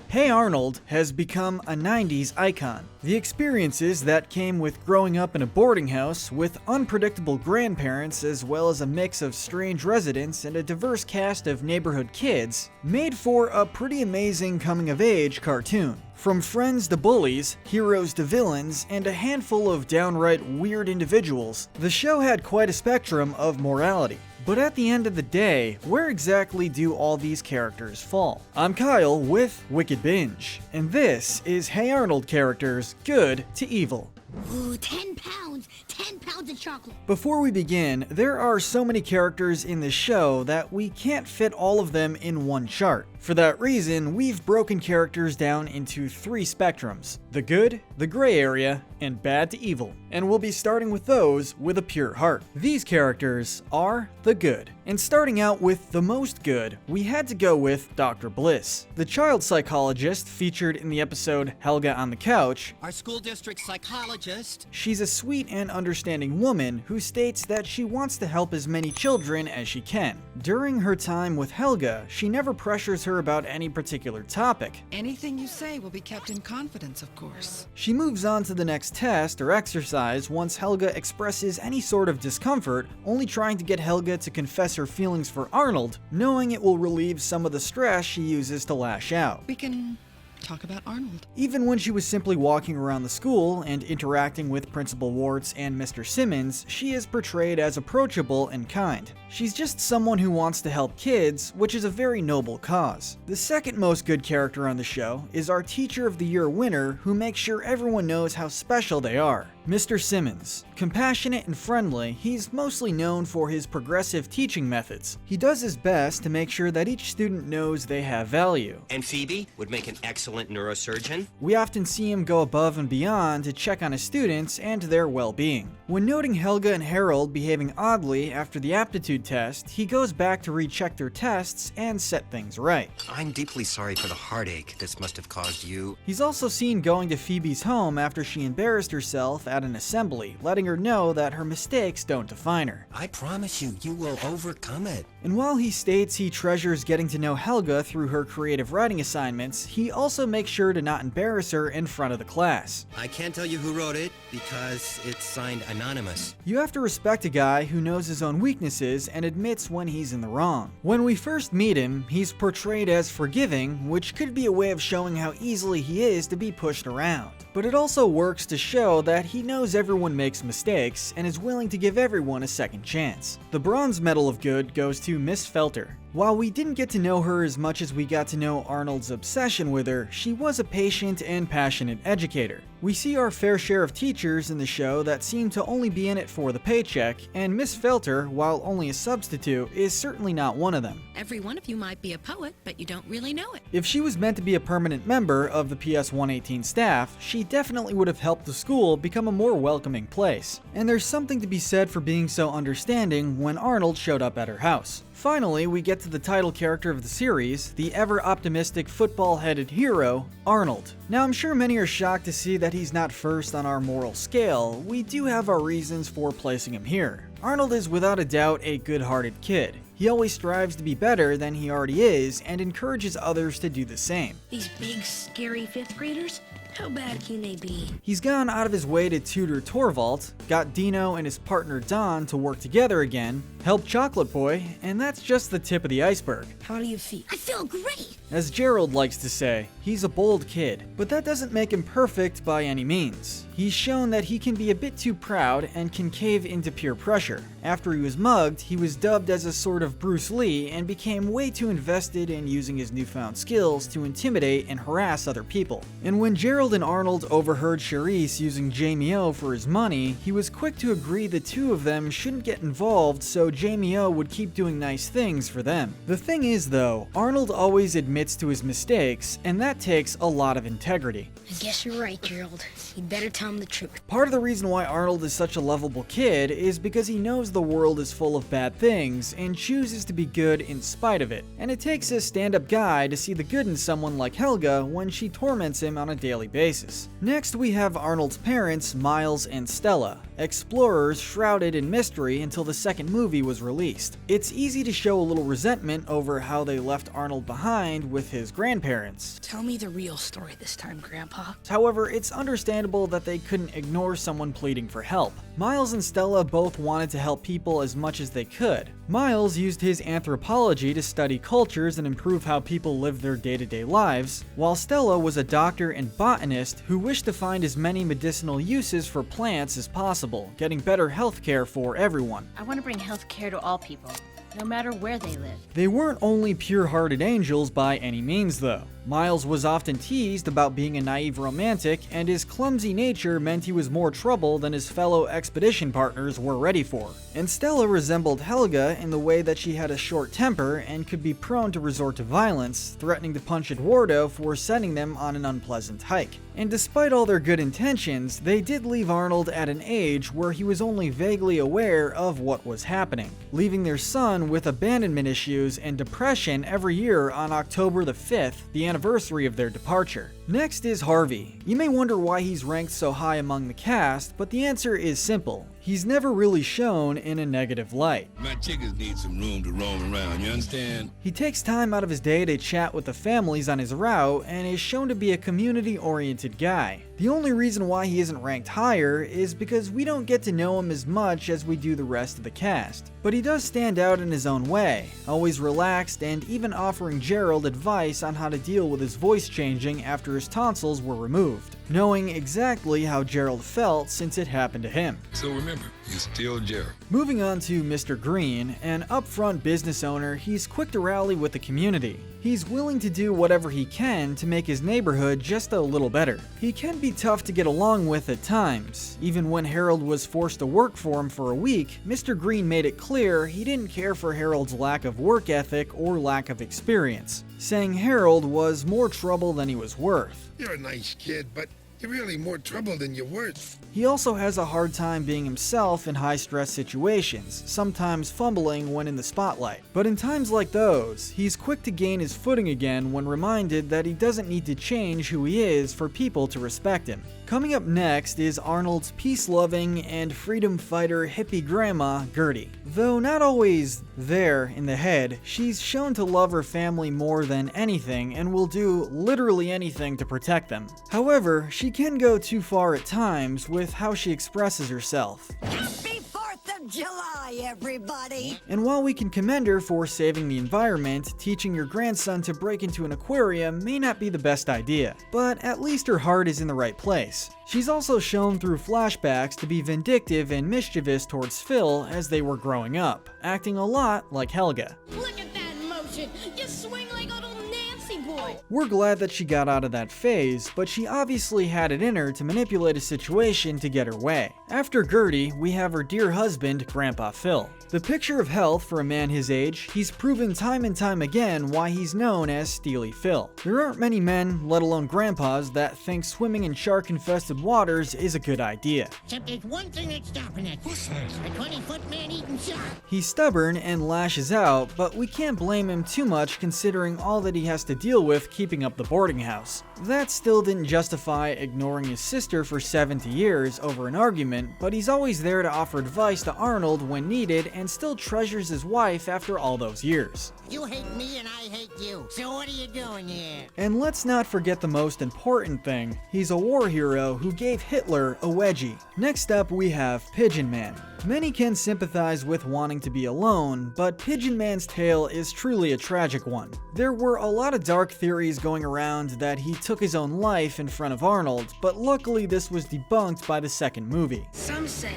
Hey Arnold has become a 90s icon. The experiences that came with growing up in a boarding house with unpredictable grandparents as well as a mix of strange residents and a diverse cast of neighborhood kids made for a pretty amazing coming-of-age cartoon. From friends to bullies, heroes to villains, and a handful of downright weird individuals, the show had quite a spectrum of morality. But at the end of the day, where exactly do all these characters fall? I'm Kyle with Wicked Binge, and this is Hey Arnold characters good to evil. Ooh, 10 pounds! 10 pounds of chocolate! Before we begin, there are so many characters in this show that we can't fit all of them in one chart. For that reason, we've broken characters down into 3 spectrums: the good, the gray area, and bad to evil. And we'll be starting with those with a pure heart. These characters are the good. And starting out with the most good, we had to go with Dr. Bliss, the child psychologist featured in the episode Helga on the Couch. Our school district psychologist. She's a sweet and understanding woman who states that she wants to help as many children as she can. During her time with Helga, she never pressures her about any particular topic. Anything you say will be kept in confidence, of course. She moves on to the next test or exercise once Helga expresses any sort of discomfort, only trying to get Helga to confess her feelings for Arnold, knowing it will relieve some of the stress she uses to lash out. We can talk about Arnold. Even when she was simply walking around the school and interacting with Principal Warts and Mr. Simmons, she is portrayed as approachable and kind. She's just someone who wants to help kids, which is a very noble cause. The second most good character on the show is our Teacher of the Year winner, who makes sure everyone knows how special they are. Mr. Simmons. Compassionate and friendly, he's mostly known for his progressive teaching methods. He does his best to make sure that each student knows they have value. And Phoebe would make an excellent neurosurgeon. We often see him go above and beyond to check on his students and their well-being. When noting Helga and Harold behaving oddly after the aptitude test, he goes back to recheck their tests and set things right. I'm deeply sorry for the heartache this must have caused you. He's also seen going to Phoebe's home after she embarrassed herself at an assembly, letting her know that her mistakes don't define her. I promise you, you will overcome it. And while he states he treasures getting to know Helga through her creative writing assignments, he also makes sure to not embarrass her in front of the class. I can't tell you who wrote it because it's signed anonymous. You have to respect a guy who knows his own weaknesses and admits when he's in the wrong. When we first meet him, he's portrayed as forgiving, which could be a way of showing how easily he is to be pushed around. But it also works to show that he knows everyone makes mistakes and is willing to give everyone a second chance. The bronze medal of good goes to Miss Felter. While we didn't get to know her as much as we got to know Arnold's obsession with her, she was a patient and passionate educator. We see our fair share of teachers in the show that seem to only be in it for the paycheck, and Miss Felter, while only a substitute, is certainly not one of them. Every one of you might be a poet, but you don't really know it. If she was meant to be a permanent member of the PS 118 staff, she definitely would have helped the school become a more welcoming place. And there's something to be said for being so understanding when Arnold showed up at her house. Finally, we get to the title character of the series, the ever-optimistic football-headed hero, Arnold. Now, I'm sure many are shocked to see that he's not first on our moral scale. We do have our reasons for placing him here. Arnold is without a doubt a good-hearted kid. He always strives to be better than he already is and encourages others to do the same. These big, scary 5th graders? How bad can they be? He's gone out of his way to tutor Torvald, got Dino and his partner Don to work together again, helped Chocolate Boy, and that's just the tip of the iceberg. How do you feel? I feel great! As Gerald likes to say, he's a bold kid, but that doesn't make him perfect by any means. He's shown that he can be a bit too proud and can cave into peer pressure. After he was mugged, he was dubbed as a sort of Bruce Lee and became way too invested in using his newfound skills to intimidate and harass other people. And when Gerald and Arnold overheard Charisse using Jamie O for his money, he was quick to agree the two of them shouldn't get involved so Jamie O would keep doing nice things for them. The thing is though, Arnold always admits to his mistakes, and that takes a lot of integrity. I guess you're right, Gerald. You'd better tell him the truth. Part of the reason why Arnold is such a lovable kid is because he knows the world is full of bad things and chooses to be good in spite of it. And it takes a stand-up guy to see the good in someone like Helga when she torments him on a daily basis. Next, we have Arnold's parents, Miles and Stella, explorers shrouded in mystery until the second movie was released. It's easy to show a little resentment over how they left Arnold behind with his grandparents. Tell me the real story this time, Grandpa. However, it's understandable that they couldn't ignore someone pleading for help. Miles and Stella both wanted to help people as much as they could. Miles used his anthropology to study cultures and improve how people live their day-to-day lives, while Stella was a doctor and botanist who wished to find as many medicinal uses for plants as possible, getting better healthcare for everyone. I want to bring healthcare to all people, no matter where they live. They weren't only pure-hearted angels by any means, though. Miles was often teased about being a naive romantic, and his clumsy nature meant he was more trouble than his fellow expedition partners were ready for. And Stella resembled Helga in the way that she had a short temper and could be prone to resort to violence, threatening to punch Eduardo for sending them on an unpleasant hike. And despite all their good intentions, they did leave Arnold at an age where he was only vaguely aware of what was happening, leaving their son with abandonment issues and depression every year on October the 5th, the anniversary of their departure. Next is Harvey. You may wonder why he's ranked so high among the cast, but the answer is simple. He's never really shown in a negative light. My chickens need some room to roam around, you understand? He takes time out of his day to chat with the families on his route and is shown to be a community-oriented guy. The only reason why he isn't ranked higher is because we don't get to know him as much as we do the rest of the cast. But he does stand out in his own way, always relaxed and even offering Gerald advice on how to deal with his voice changing after his tonsils were removed, knowing exactly how Gerald felt since it happened to him. So remember, you're still Gerald. Moving on to Mr. Green, an upfront business owner, he's quick to rally with the community. He's willing to do whatever he can to make his neighborhood just a little better. He can be tough to get along with at times. Even when Harold was forced to work for him for a week, Mr. Green made it clear he didn't care for Harold's lack of work ethic or lack of experience, saying Harold was more trouble than he was worth. You're a nice kid, but you're really more trouble than you're worth. He also has a hard time being himself in high-stress situations, sometimes fumbling when in the spotlight. But in times like those, he's quick to gain his footing again when reminded that he doesn't need to change who he is for people to respect him. Coming up next is Arnold's peace-loving and freedom fighter hippie grandma, Gertie. Though not always there in the head, she's shown to love her family more than anything and will do literally anything to protect them. However, she can go too far at times with how she expresses herself. Happy 4th of July, everybody! And while we can commend her for saving the environment, teaching your grandson to break into an aquarium may not be the best idea. But at least her heart is in the right place. She's also shown through flashbacks to be vindictive and mischievous towards Phil as they were growing up, acting a lot like Helga. Look at that motion! You swing like little Nancy boy! We're glad that she got out of that phase, but she obviously had it in her to manipulate a situation to get her way. After Gertie, we have her dear husband, Grandpa Phil. The picture of health for a man his age, he's proven time and time again why he's known as Steely Phil. There aren't many men, let alone grandpas, that think swimming in shark-infested waters is a good idea. Except there's one thing that's stopping it. What's that? A 20-foot man-eating shark. He's stubborn and lashes out, but we can't blame him too much considering all that he has to deal with keeping up the boarding house. That still didn't justify ignoring his sister for 70 years over an argument, but he's always there to offer advice to Arnold when needed and still treasures his wife after all those years. You hate me and I hate you. So what are you doing here? And let's not forget the most important thing. He's a war hero who gave Hitler a wedgie. Next up we have Pigeon Man. Many can sympathize with wanting to be alone, but Pigeon Man's tale is truly a tragic one. There were a lot of dark theories going around that he took his own life in front of Arnold, but luckily this was debunked by the second movie. Some say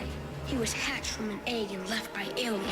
he was hatched from an egg and left by aliens.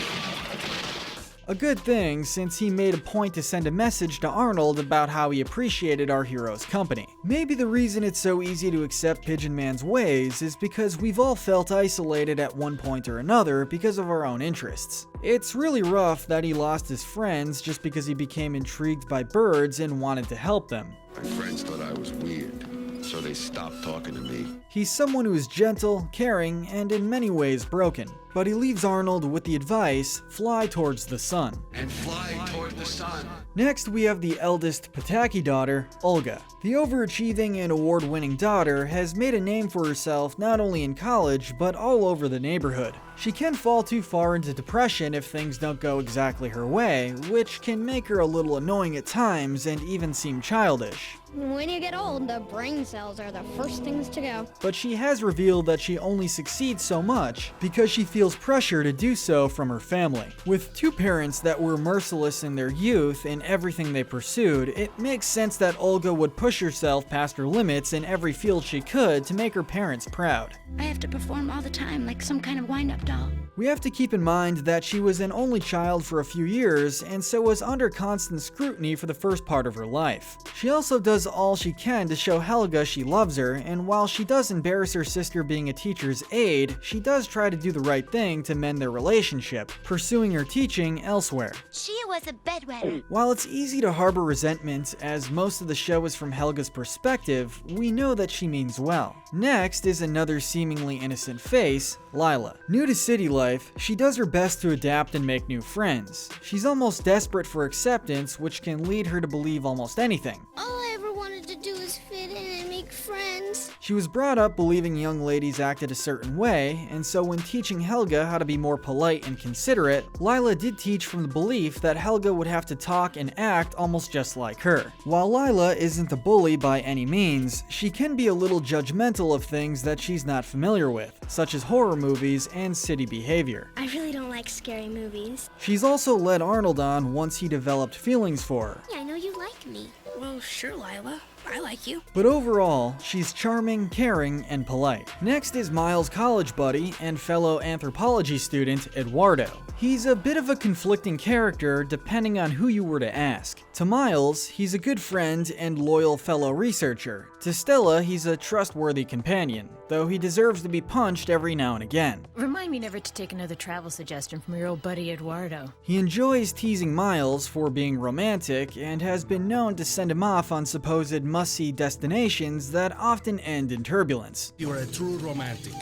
A good thing, since he made a point to send a message to Arnold about how he appreciated our hero's company. Maybe the reason it's so easy to accept Pigeon Man's ways is because we've all felt isolated at one point or another because of our own interests. It's really rough that he lost his friends just because he became intrigued by birds and wanted to help them. My friends thought I was weird, so they stopped talking to me. He's someone who is gentle, caring, and in many ways broken. But he leaves Arnold with the advice, fly towards the sun. And fly toward the sun. Next, we have the eldest Pataki daughter, Olga. The overachieving and award-winning daughter has made a name for herself not only in college, but all over the neighborhood. She can fall too far into depression if things don't go exactly her way, which can make her a little annoying at times and even seem childish. When you get old, the brain cells are the first things to go. But she has revealed that she only succeeds so much because she feels pressure to do so from her family. With two parents that were merciless in their youth in everything they pursued, it makes sense that Olga would push herself past her limits in every field she could to make her parents proud. I have to perform all the time like some kind of wind-up doll. We have to keep in mind that she was an only child for a few years and so was under constant scrutiny for the first part of her life. She also does all she can to show Helga she loves her, and while she does embarrass her sister being a teacher's aide, she does try to do the right thing to mend their relationship, pursuing her teaching elsewhere. She was a bedwetter. While it's easy to harbor resentment, as most of the show is from Helga's perspective, we know that she means well. Next is another seemingly innocent face, Lila. New to city life, she does her best to adapt and make new friends. She's almost desperate for acceptance, which can lead her to believe almost anything. All I ever wanted to do is fit in and make friends. She was brought up believing young ladies acted a certain way, and so when teaching Helga how to be more polite and considerate, Lila did teach from the belief that Helga would have to talk and act almost just like her. While Lila isn't a bully by any means, she can be a little judgmental of things that she's not familiar with, such as horror movies and city behavior. I really don't like scary movies. She's also led Arnold on once he developed feelings for her. Yeah, I know you like me. Well, sure, Lila. I like you. But overall, she's charming, caring, and polite. Next is Miles' college buddy and fellow anthropology student, Eduardo. He's a bit of a conflicting character depending on who you were to ask. To Miles, he's a good friend and loyal fellow researcher. To Stella, he's a trustworthy companion, though he deserves to be punched every now and again. Remind me never to take another travel suggestion from your old buddy Eduardo. He enjoys teasing Miles for being romantic and has been known to send him off on supposed must-see destinations that often end in turbulence. You are a true romantic.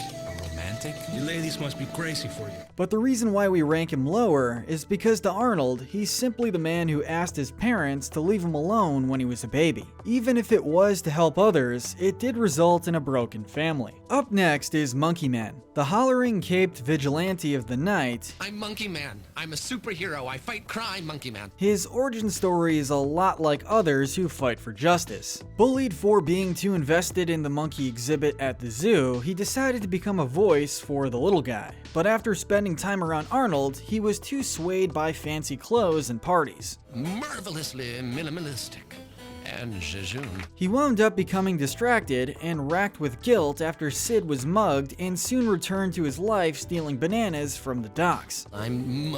Romantic? You ladies must be crazy for you. But the reason why we rank him lower is because to Arnold, he's simply the man who asked his parents to leave him alone when he was a baby. Even if it was to help others, it did result in a broken family. Up next is Monkey Man, the hollering caped vigilante of the night. I'm Monkey Man. I'm a superhero. I fight crime, Monkey Man. His origin story is a lot like others who fight for justice. Bullied for being too invested in the monkey exhibit at the zoo, he decided to become a voice for the little guy. But after spending time around Arnold, he was too swayed by fancy clothes and parties. Marvelously minimalistic. And jejune. He wound up becoming distracted and racked with guilt after Sid was mugged and soon returned to his life stealing bananas from the docks. I'm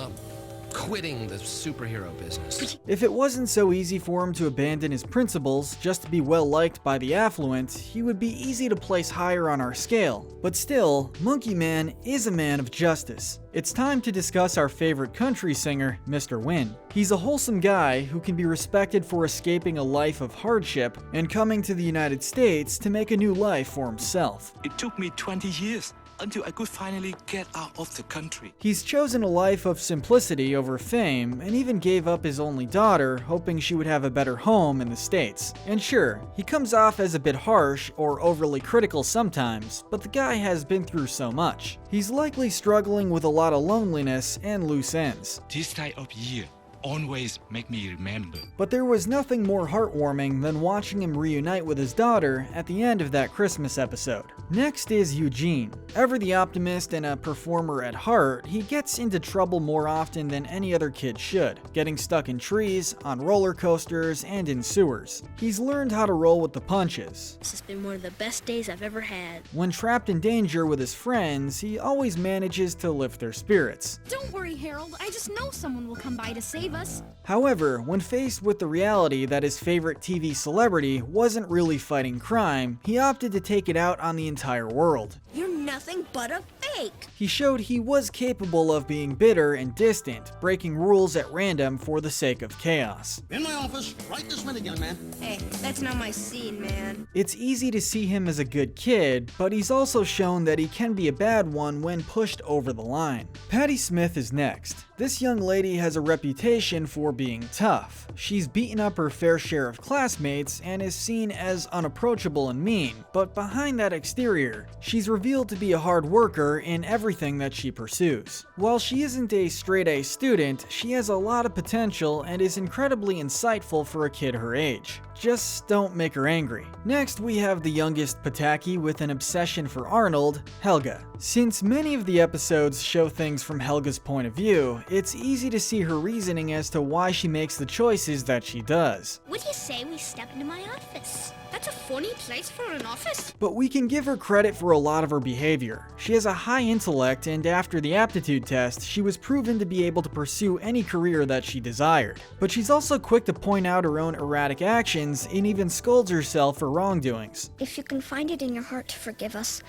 quitting the superhero business. If it wasn't so easy for him to abandon his principles just to be well liked by the affluent, he would be easy to place higher on our scale. But still, Monkey Man is a man of justice. It's time to discuss our favorite country singer, Mr. Win. He's a wholesome guy who can be respected for escaping a life of hardship and coming to the United States to make a new life for himself. It took me 20 years until I could finally get out of the country. He's chosen a life of simplicity over fame and even gave up his only daughter, hoping she would have a better home in the States. And sure, he comes off as a bit harsh or overly critical sometimes, but the guy has been through so much. He's likely struggling with a lot of loneliness and loose ends. This type of year always make me remember. But there was nothing more heartwarming than watching him reunite with his daughter at the end of that Christmas episode. Next is Eugene. Ever the optimist and a performer at heart, he gets into trouble more often than any other kid should, getting stuck in trees, on roller coasters, and in sewers. He's learned how to roll with the punches. This has been one of the best days I've ever had. When trapped in danger with his friends, he always manages to lift their spirits. Don't worry, Harold. I just know someone will come by to save us. However, when faced with the reality that his favorite TV celebrity wasn't really fighting crime, he opted to take it out on the entire world. You're nothing but a fake. He showed he was capable of being bitter and distant, breaking rules at random for the sake of chaos. In my office, right this minute, young man. Hey, that's not my scene, man. It's easy to see him as a good kid, but he's also shown that he can be a bad one when pushed over the line. Patty Smith is next. This young lady has a reputation for being tough. She's beaten up her fair share of classmates and is seen as unapproachable and mean, but behind that exterior, she's revealed to be a hard worker in everything that she pursues. While she isn't a straight-A student, she has a lot of potential and is incredibly insightful for a kid her age. Just don't make her angry. Next, we have the youngest Pataki with an obsession for Arnold, Helga. Since many of the episodes show things from Helga's point of view, it's easy to see her reasoning as to why she makes the choices that she does. What do you say we step into my office? That's a funny place for an office. But we can give her credit for a lot of her behavior. She has a high intellect, and after the aptitude test, she was proven to be able to pursue any career that she desired. But she's also quick to point out her own erratic actions and even scolds herself for wrongdoings. If you can find it in your heart to forgive us,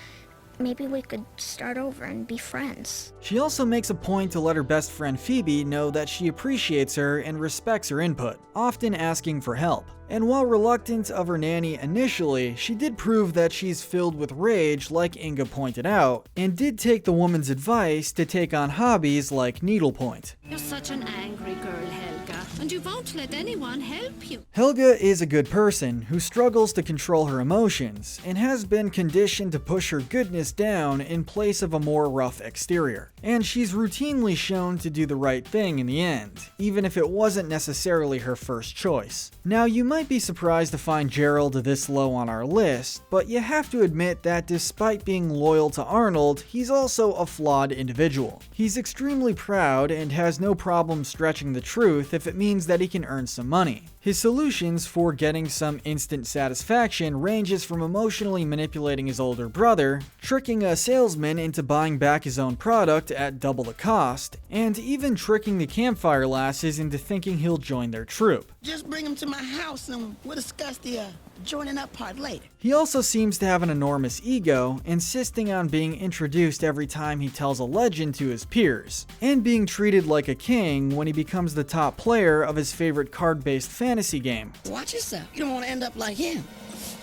maybe we could start over and be friends. She also makes a point to let her best friend Phoebe know that she appreciates her and respects her input, often asking for help. And while reluctant of her nanny initially, she did prove that she's filled with rage like Inga pointed out, and did take the woman's advice to take on hobbies like needlepoint. You're such an angry girl, Helga, and you won't let anyone help you. Helga is a good person who struggles to control her emotions, and has been conditioned to push her goodness down in place of a more rough exterior. And she's routinely shown to do the right thing in the end, even if it wasn't necessarily her first choice. Now, you might be surprised to find Gerald this low on our list, but you have to admit that despite being loyal to Arnold, he's also a flawed individual. He's extremely proud and has no problem stretching the truth if it means that he can earn some money. His solutions for getting some instant satisfaction ranges from emotionally manipulating his older brother, tricking a salesman into buying back his own product at double the cost, and even tricking the campfire lasses into thinking he'll join their troop. Just bring him to my house and we'll discuss the joining up part later. He also seems to have an enormous ego, insisting on being introduced every time he tells a legend to his peers, and being treated like a king when he becomes the top player of his favorite card-based fantasy game. Watch yourself. You don't want to end up like him.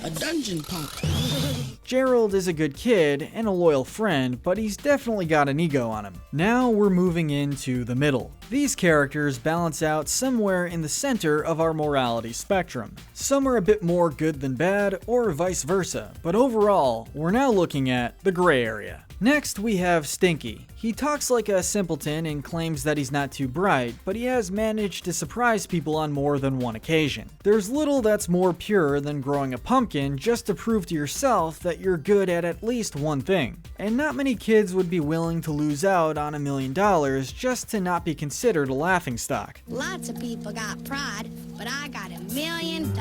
A dungeon punk. Gerald is a good kid and a loyal friend, but he's definitely got an ego on him. Now we're moving into the middle. These characters balance out somewhere in the center of our morality spectrum. Some are a bit more good than bad, or vice versa, but overall, we're now looking at the gray area. Next, we have Stinky. He talks like a simpleton and claims that he's not too bright, but he has managed to surprise people on more than one occasion. There's little that's more pure than growing a pumpkin just to prove to yourself that you're good at least one thing. And not many kids would be willing to lose out on $1 million just to not be considered a laughingstock. Lots of people got pride, but I got $1 million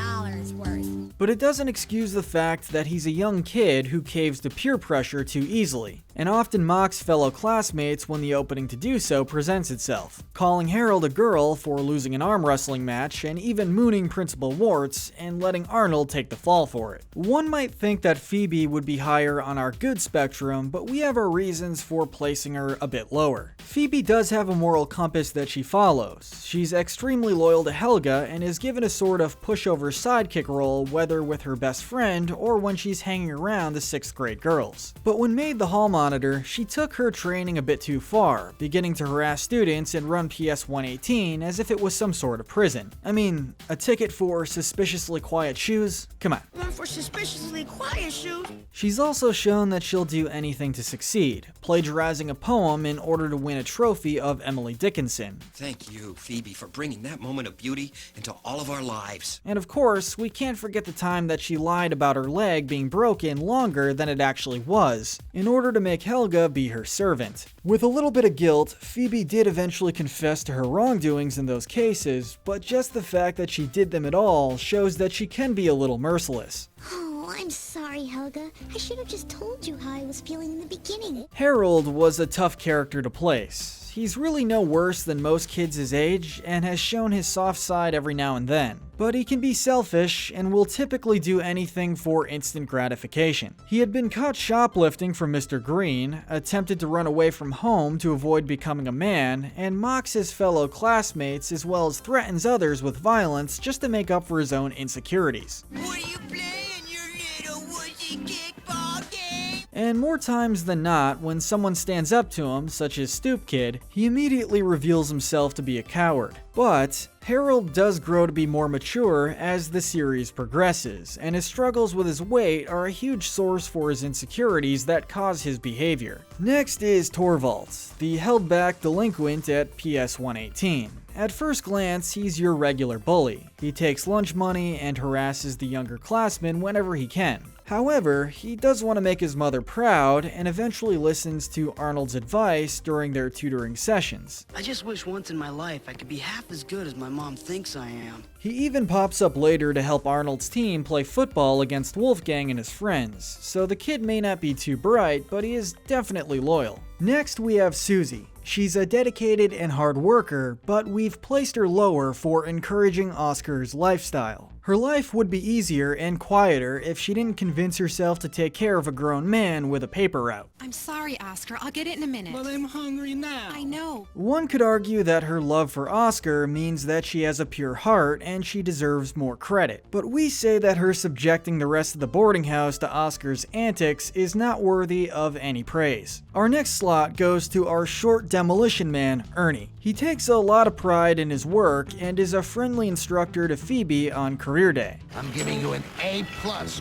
worth. But it doesn't excuse the fact that he's a young kid who caves to peer pressure too easily, and often mocks fellow classmates when the opening to do so presents itself, calling Harold a girl for losing an arm wrestling match and even mooning Principal Warts and letting Arnold take the fall for it. One might think that Phoebe would be higher on our good spectrum, but we have our reasons for placing her a bit lower. Phoebe does have a moral compass that she follows. She's extremely loyal to Helga and is given a sort of pushover sidekick role whether with her best friend or when she's hanging around the 6th grade girls. But when made the hall monitor, she took her training a bit too far, beginning to harass students and run PS 118 as if it was some sort of prison. I mean, a ticket for suspiciously quiet shoes? Come on. One for suspiciously quiet shoes. She's also shown that she'll do anything to succeed, plagiarizing a poem in order to win a trophy of Emily Dickinson. Thank you, Phoebe, for bringing that moment of beauty into all of our lives. And of course, we can't forget the time that she lied about her leg being broken longer than it actually was, in order to make Helga be her servant. With a little bit of guilt, Phoebe did eventually confess to her wrongdoings in those cases, but just the fact that she did them at all shows that she can be a little merciless. Oh, Oh, I'm sorry, Helga. I should have just told you how I was feeling in the beginning. Harold was a tough character to place. He's really no worse than most kids his age and has shown his soft side every now and then. But he can be selfish and will typically do anything for instant gratification. He had been caught shoplifting from Mr. Green, attempted to run away from home to avoid becoming a man, and mocks his fellow classmates as well as threatens others with violence just to make up for his own insecurities. What are you playing, your little wussy kickball game? And more times than not, when someone stands up to him, such as Stoop Kid, he immediately reveals himself to be a coward. But Harold does grow to be more mature as the series progresses, and his struggles with his weight are a huge source for his insecurities that cause his behavior. Next is Torvalds, the held-back delinquent at PS 118. At first glance, he's your regular bully. He takes lunch money and harasses the younger classmen whenever he can. However, he does want to make his mother proud and eventually listens to Arnold's advice during their tutoring sessions. I just wish once in my life I could be half as good as my mom thinks I am. He even pops up later to help Arnold's team play football against Wolfgang and his friends, so the kid may not be too bright, but he is definitely loyal. Next we have Susie. She's a dedicated and hard worker, but we've placed her lower for encouraging Oscar's lifestyle. Her life would be easier and quieter if she didn't convince herself to take care of a grown man with a paper route. I'm sorry, Oscar. I'll get it in a minute. But I'm hungry now. I know. One could argue that her love for Oscar means that she has a pure heart and she deserves more credit. But we say that her subjecting the rest of the boarding house to Oscar's antics is not worthy of any praise. Our next slot goes to our short demolition man, Ernie. He takes a lot of pride in his work and is a friendly instructor to Phoebe on career day. I'm giving you an A+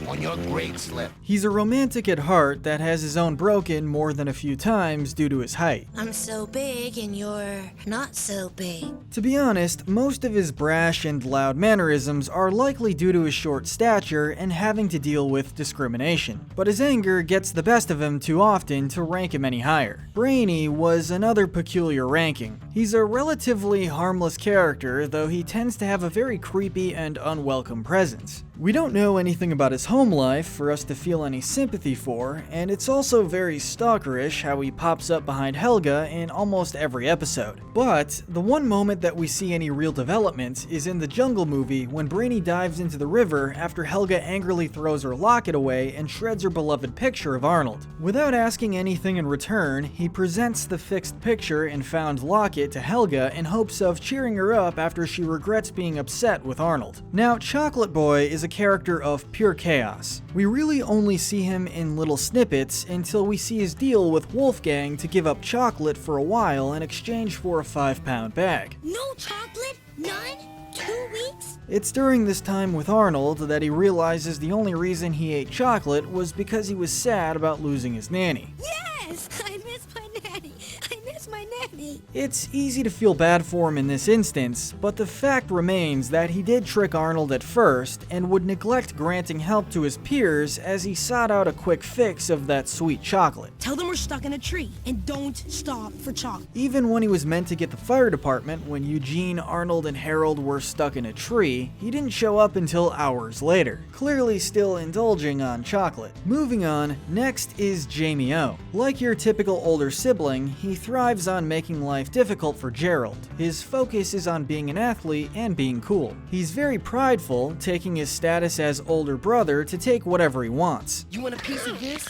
on your grade slip. He's a romantic at heart that has his own broken more than a few times due to his height. I'm so big and you're not so big. To be honest, most of his brash and loud mannerisms are likely due to his short stature and having to deal with discrimination. But his anger gets the best of him too often to rank him any higher. Brainy was another peculiar ranking. He's a relatively harmless character, though he tends to have a very creepy and unwelcome presence. We don't know anything about his home life for us to feel any sympathy for, and it's also very stalkerish how he pops up behind Helga in almost every episode. But the one moment that we see any real development is in the Jungle movie when Brainy dives into the river after Helga angrily throws her locket away and shreds her beloved picture of Arnold. Without asking anything in return, he presents the fixed picture and found locket to Helga in hopes of cheering her up after she regrets being upset with Arnold. Now, Chocolate Boy is a character of pure chaos. We really only see him in little snippets until we see his deal with Wolfgang to give up chocolate for a while in exchange for a 5-pound bag. No chocolate? None? 2 weeks? It's during this time with Arnold that he realizes the only reason he ate chocolate was because he was sad about losing his nanny. Yes! I miss my nanny! I miss my nanny! It's easy to feel bad for him in this instance, but the fact remains that he did trick Arnold at first and would neglect granting help to his peers as he sought out a quick fix of that sweet chocolate. Tell them we're stuck in a tree and don't stop for chocolate. Even when he was meant to get the fire department when Eugene, Arnold, and Harold were stuck in a tree, he didn't show up until hours later, clearly still indulging on chocolate. Moving on, next is Jamie O. Like your typical older sibling, he thrives on making life difficult for Gerald. His focus is on being an athlete and being cool. He's very prideful, taking his status as older brother to take whatever he wants. You want a piece of this?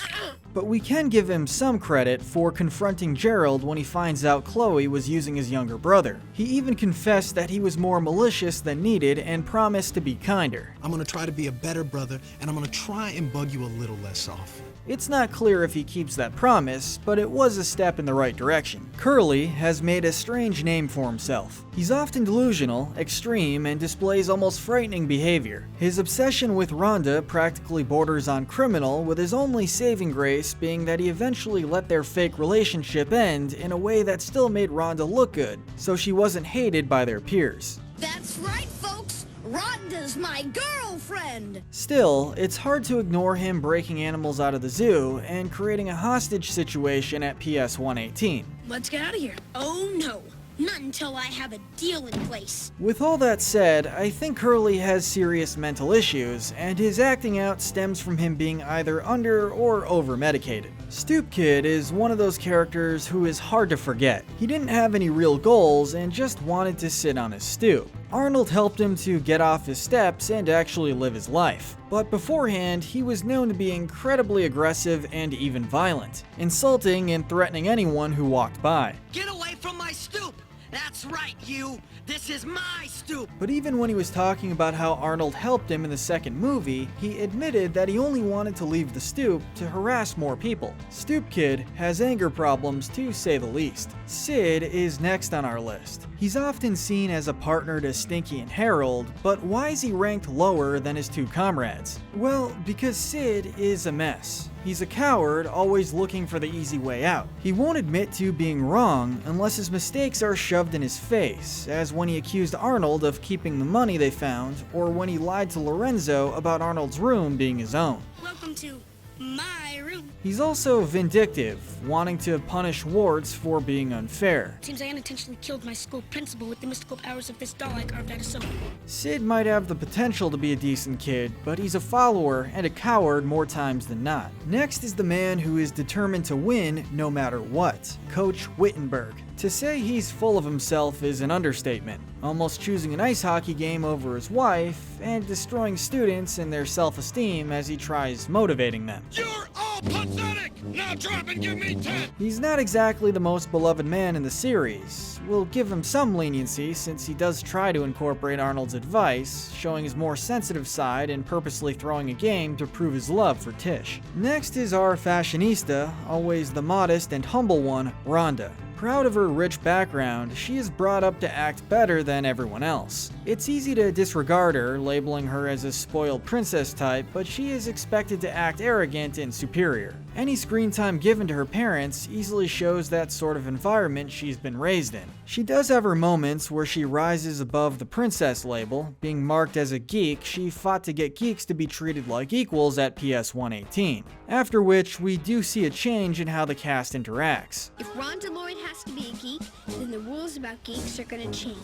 But we can give him some credit for confronting Gerald when he finds out Chloe was using his younger brother. He even confessed that he was more malicious than needed and promised to be kinder. I'm gonna try to be a better brother, and I'm gonna try and bug you a little less often. It's not clear if he keeps that promise, but it was a step in the right direction. Curly has made a strange name for himself. He's often delusional, extreme, and displays almost frightening behavior. His obsession with Rhonda practically borders on criminal, with his only saving grace being that he eventually let their fake relationship end in a way that still made Rhonda look good, so she wasn't hated by their peers. That's right, folks! Rhonda's my girlfriend! Still, it's hard to ignore him breaking animals out of the zoo and creating a hostage situation at PS 118. Let's get out of here. Oh no! Not until I have a deal in place. With all that said, I think Hurley has serious mental issues, and his acting out stems from him being either under or over medicated. Stoop Kid is one of those characters who is hard to forget. He didn't have any real goals and just wanted to sit on his stoop. Arnold helped him to get off his steps and actually live his life. But beforehand, he was known to be incredibly aggressive and even violent, insulting and threatening anyone who walked by. Get away from my stoop! That's right, you! This is my stoop! But even when he was talking about how Arnold helped him in the second movie, he admitted that he only wanted to leave the stoop to harass more people. Stoop Kid has anger problems, to say the least. Sid is next on our list. He's often seen as a partner to Stinky and Harold, but why is he ranked lower than his two comrades? Well, because Sid is a mess. He's a coward, always looking for the easy way out. He won't admit to being wrong unless his mistakes are shoved in his face, as when he accused Arnold of keeping the money they found, or when he lied to Lorenzo about Arnold's room being his own. Welcome to my room. He's also vindictive, wanting to punish Warts for being unfair. Seems I unintentionally killed my school principal with the mystical powers of this doll I carved out of silver. Sid might have the potential to be a decent kid, but he's a follower and a coward more times than not. Next is the man who is determined to win no matter what, Coach Wittenberg. To say he's full of himself is an understatement, almost choosing an ice hockey game over his wife, and destroying students and their self-esteem as he tries motivating them. You're all pathetic! Now drop and give me 10! He's not exactly the most beloved man in the series. We'll give him some leniency since he does try to incorporate Arnold's advice, showing his more sensitive side and purposely throwing a game to prove his love for Tish. Next is our fashionista, always the modest and humble one, Rhonda. Proud of her rich background, she is brought up to act better than everyone else. It's easy to disregard her, labeling her as a spoiled princess type, but she is expected to act arrogant and superior. Any screen time given to her parents easily shows that sort of environment she's been raised in. She does have her moments where she rises above the princess label. Being marked as a geek, she fought to get geeks to be treated like equals at PS 118. After which, we do see a change in how the cast interacts. If Rhonda Lloyd has to be a geek, then the rules about geeks are gonna change.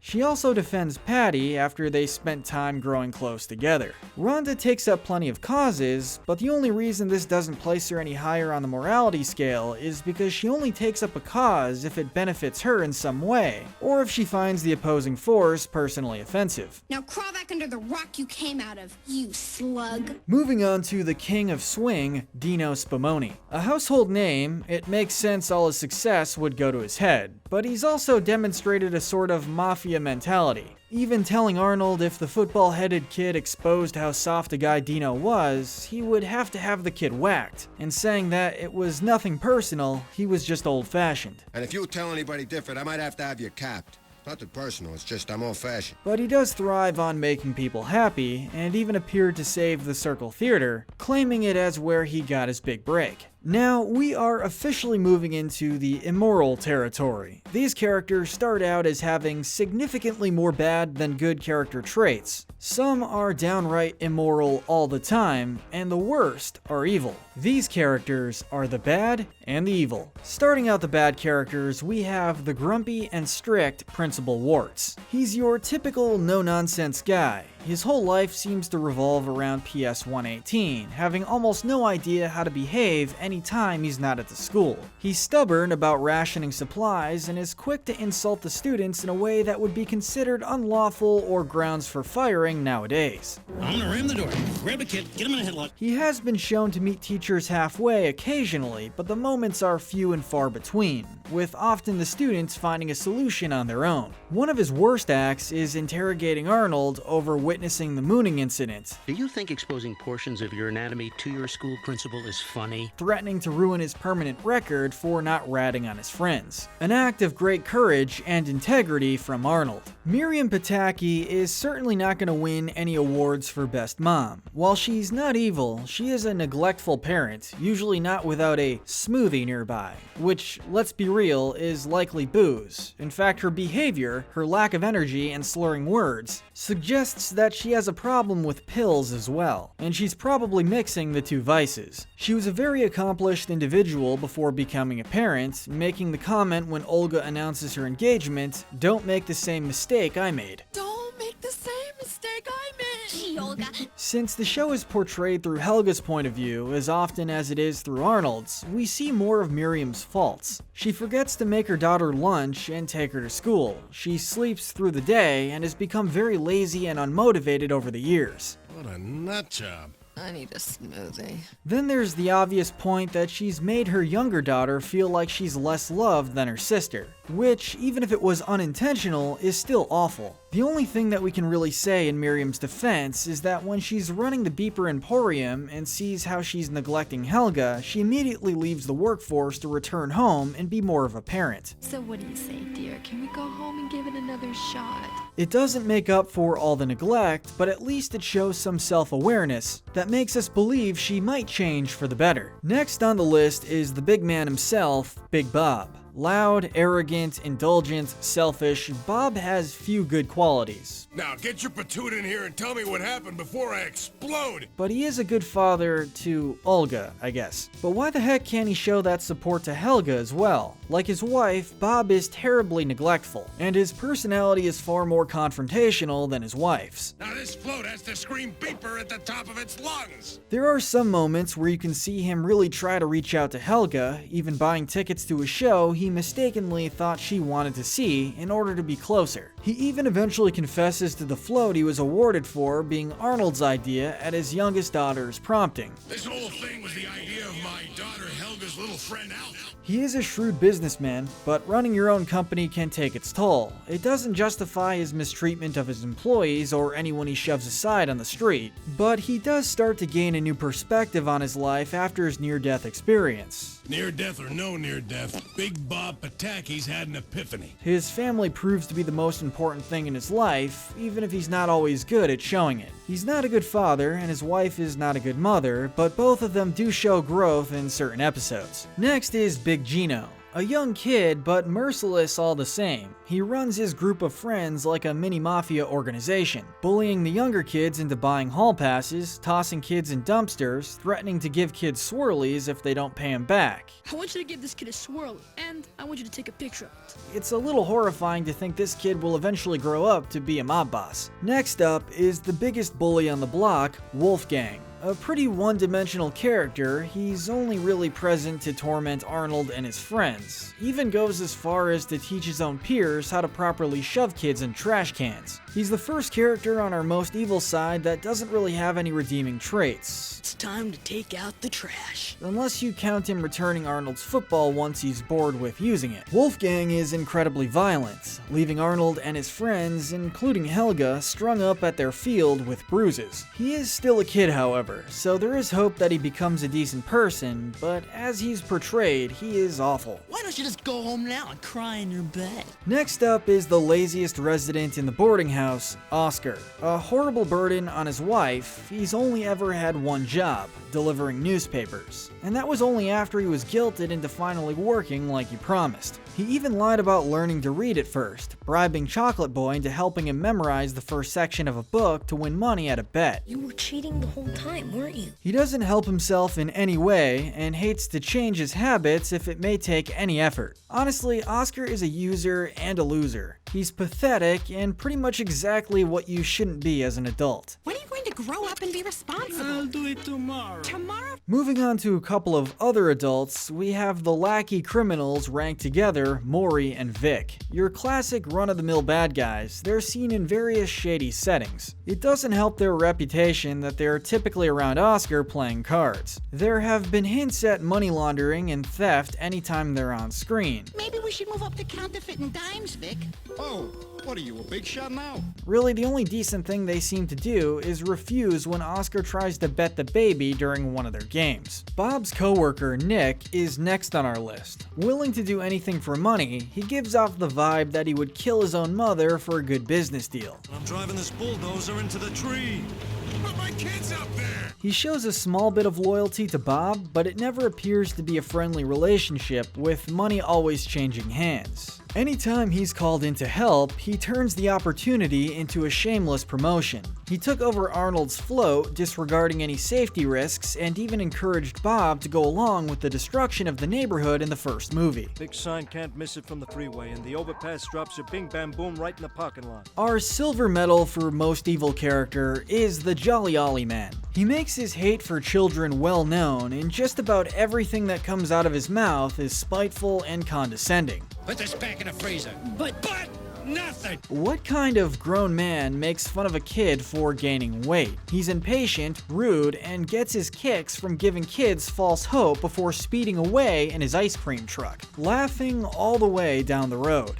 She also defends Patty after they spent time growing close together. Rhonda takes up plenty of causes, but the only reason this doesn't place her any higher on the morality scale is because she only takes up a cause if it benefits her in some way, or if she finds the opposing force personally offensive. Now crawl back under the rock you came out of, you slug. Moving on to the king of swing, Dino Spumoni. A household name, it makes sense all his success would go to his head, but he's also demonstrated a sort of mafia mentality. Even telling Arnold if the football-headed kid exposed how soft a guy Dino was, he would have to have the kid whacked, and saying that it was nothing personal, he was just old-fashioned. And if you tell anybody different, I might have to have you capped. Nothing personal, it's just I'm old-fashioned. But he does thrive on making people happy, and even appeared to save the Circle Theater, claiming it as where he got his big break. Now, we are officially moving into the immoral territory. These characters start out as having significantly more bad than good character traits. Some are downright immoral all the time, and the worst are evil. These characters are the bad and the evil. Starting out the bad characters, we have the grumpy and strict Principal Warts. He's your typical no-nonsense guy. His whole life seems to revolve around PS 118, having almost no idea how to behave anytime he's not at the school. He's stubborn about rationing supplies and is quick to insult the students in a way that would be considered unlawful or grounds for firing nowadays. I'm gonna ram the door, grab a kid, get him in a headlock. He has been shown to meet teachers halfway occasionally, but the moments are few and far between, with often the students finding a solution on their own. One of his worst acts is interrogating Arnold over witnessing the mooning incident. Do you think exposing portions of your anatomy to your school principal is funny? Threatening to ruin his permanent record for not ratting on his friends. An act of great courage and integrity from Arnold. Miriam Pataki is certainly not going to win any awards for Best Mom. While she's not evil, she is a neglectful parent, usually not without a smoothie nearby, which, let's be real, is likely booze. In fact, her behavior, her lack of energy and slurring words, suggests that she has a problem with pills as well, and she's probably mixing the two vices. She was a very accomplished individual before becoming a parent, making the comment when Olga announces her engagement, "Don't make the same mistake I made." Don't make the same mistake I made. Gee, Olga. Since the show is portrayed through Helga's point of view as often as it is through Arnold's, we see more of Miriam's faults. She forgets to make her daughter lunch and take her to school. She sleeps through the day and has become very lazy and unmotivated over the years. What a nut job. I need a smoothie. Then there's the obvious point that she's made her younger daughter feel like she's less loved than her sister, which, even if it was unintentional, is still awful. The only thing that we can really say in Miriam's defense is that when she's running the Beeper Emporium and sees how she's neglecting Helga, she immediately leaves the workforce to return home and be more of a parent. So what do you say, dear? Can we go home and give it another shot? It doesn't make up for all the neglect, but at least it shows some self-awareness that makes us believe she might change for the better. Next on the list is the big man himself, Big Bob. Loud, arrogant, indulgent, selfish, Bob has few good qualities. Now get your platoon in here and tell me what happened before I explode. But he is a good father to Olga, I guess. But why the heck can't he show that support to Helga as well? Like his wife, Bob is terribly neglectful, and his personality is far more confrontational than his wife's. Now this float has to scream beeper at the top of its lungs. There are some moments where you can see him really try to reach out to Helga, even buying tickets to a show he mistakenly thought she wanted to see in order to be closer. He even eventually confesses to the float he was awarded for being Arnold's idea at his youngest daughter's prompting. This whole thing was the idea of my daughter Helga's little friend Al. He is a shrewd businessman, but running your own company can take its toll. It doesn't justify his mistreatment of his employees or anyone he shoves aside on the street, but he does start to gain a new perspective on his life after his near-death experience. Near death or no near death, Big Bob Pataki's had an epiphany. His family proves to be the most important thing in his life, even if he's not always good at showing it. He's not a good father, and his wife is not a good mother, but both of them do show growth in certain episodes. Next is Big Gino. A young kid, but merciless all the same. He runs his group of friends like a mini mafia organization, bullying the younger kids into buying hall passes, tossing kids in dumpsters, threatening to give kids swirlies if they don't pay him back. I want you to give this kid a swirl, and I want you to take a picture of it. It's a little horrifying to think this kid will eventually grow up to be a mob boss. Next up is the biggest bully on the block, Wolfgang. A pretty one-dimensional character, he's only really present to torment Arnold and his friends. Even goes as far as to teach his own peers how to properly shove kids in trash cans. He's the first character on our most evil side that doesn't really have any redeeming traits. It's time to take out the trash. Unless you count him returning Arnold's football once he's bored with using it. Wolfgang is incredibly violent, leaving Arnold and his friends, including Helga, strung up at their field with bruises. He is still a kid, however, so there is hope that he becomes a decent person, but as he's portrayed, he is awful. Why don't you just go home now and cry in your bed? Next up is the laziest resident in the boarding house, Oscar. A horrible burden on his wife, he's only ever had one job, delivering newspapers. And that was only after he was guilted into finally working like he promised. He even lied about learning to read at first, bribing Chocolate Boy into helping him memorize the first section of a book to win money at a bet. You were cheating the whole time, weren't you? He doesn't help himself in any way, and hates to change his habits if it may take any effort. Honestly, Oscar is a user and a loser. He's pathetic and pretty much exactly what you shouldn't be as an adult. When are you going to grow up and be responsible? I'll do it tomorrow. Tomorrow? Moving on to a couple of other adults, we have the lackey criminals ranked together, Maury and Vic. Your classic run-of-the-mill bad guys, they're seen in various shady settings. It doesn't help their reputation that they're typically around Oscar playing cards. There have been hints at money laundering and theft anytime they're on screen. Maybe we should move up to counterfeiting dimes, Vic. Oh, What are you, a big shot now? Really, the only decent thing they seem to do is refuse when Oscar tries to bet the baby during one of their games. Bob's coworker, Nick, is next on our list. Willing to do anything for money, he gives off the vibe that he would kill his own mother for a good business deal. I'm driving this bulldozer into the tree. But my kid's up there! He shows a small bit of loyalty to Bob, but it never appears to be a friendly relationship, with money always changing hands. Anytime he's called in to help, he turns the opportunity into a shameless promotion. He took over Arnold's float, disregarding any safety risks, and even encouraged Bob to go along with the destruction of the neighborhood in the first movie. Big sign can't miss it from the freeway, and the overpass drops your bing bam boom right in the parking lot. Our silver medal for most evil character is the Jolly Ollie Man. He makes his hate for children well known, and just about everything that comes out of his mouth is spiteful and condescending. Put this back in the freezer. But nothing! What kind of grown man makes fun of a kid for gaining weight? He's impatient, rude, and gets his kicks from giving kids false hope before speeding away in his ice cream truck, laughing all the way down the road.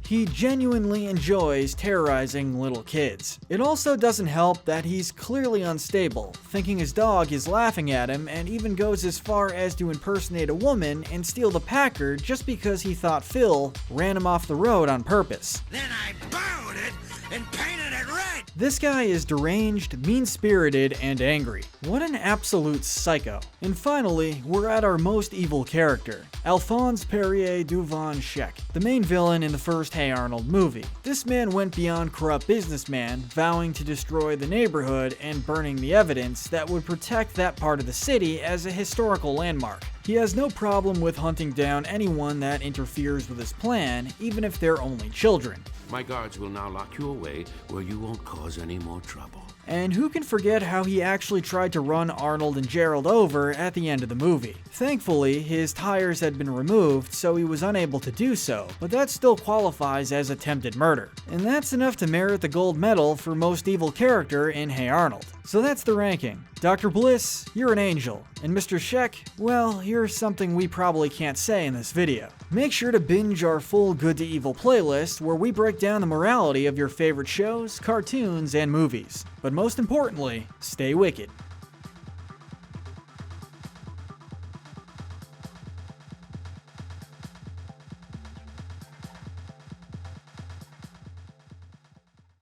He genuinely enjoys terrorizing little kids. It also doesn't help that he's clearly unstable, thinking his dog is laughing at him, and even goes as far as to impersonate a woman and steal the Packard just because he thought Phil ran him off the road on purpose. Then I borrowed it and painted it red! This guy is deranged, mean-spirited, and angry. What an absolute psycho. And finally, we're at our most evil character, Alphonse Perrier Duvon Sheck, the main villain in the first Hey Arnold movie. This man went beyond corrupt businessman, vowing to destroy the neighborhood and burning the evidence that would protect that part of the city as a historical landmark. He has no problem with hunting down anyone that interferes with his plan, even if they're only children. My guards will now lock you away where you won't cause any more trouble. And who can forget how he actually tried to run Arnold and Gerald over at the end of the movie. Thankfully, his tires had been removed, so he was unable to do so, but that still qualifies as attempted murder. And that's enough to merit the gold medal for most evil character in Hey Arnold. So that's the ranking. Dr. Bliss, you're an angel. And Mr. Sheck, well, here's something we probably can't say in this video. Make sure to binge our full Good to Evil playlist where we break down the morality of your favorite shows, cartoons, and movies. But most importantly, stay wicked.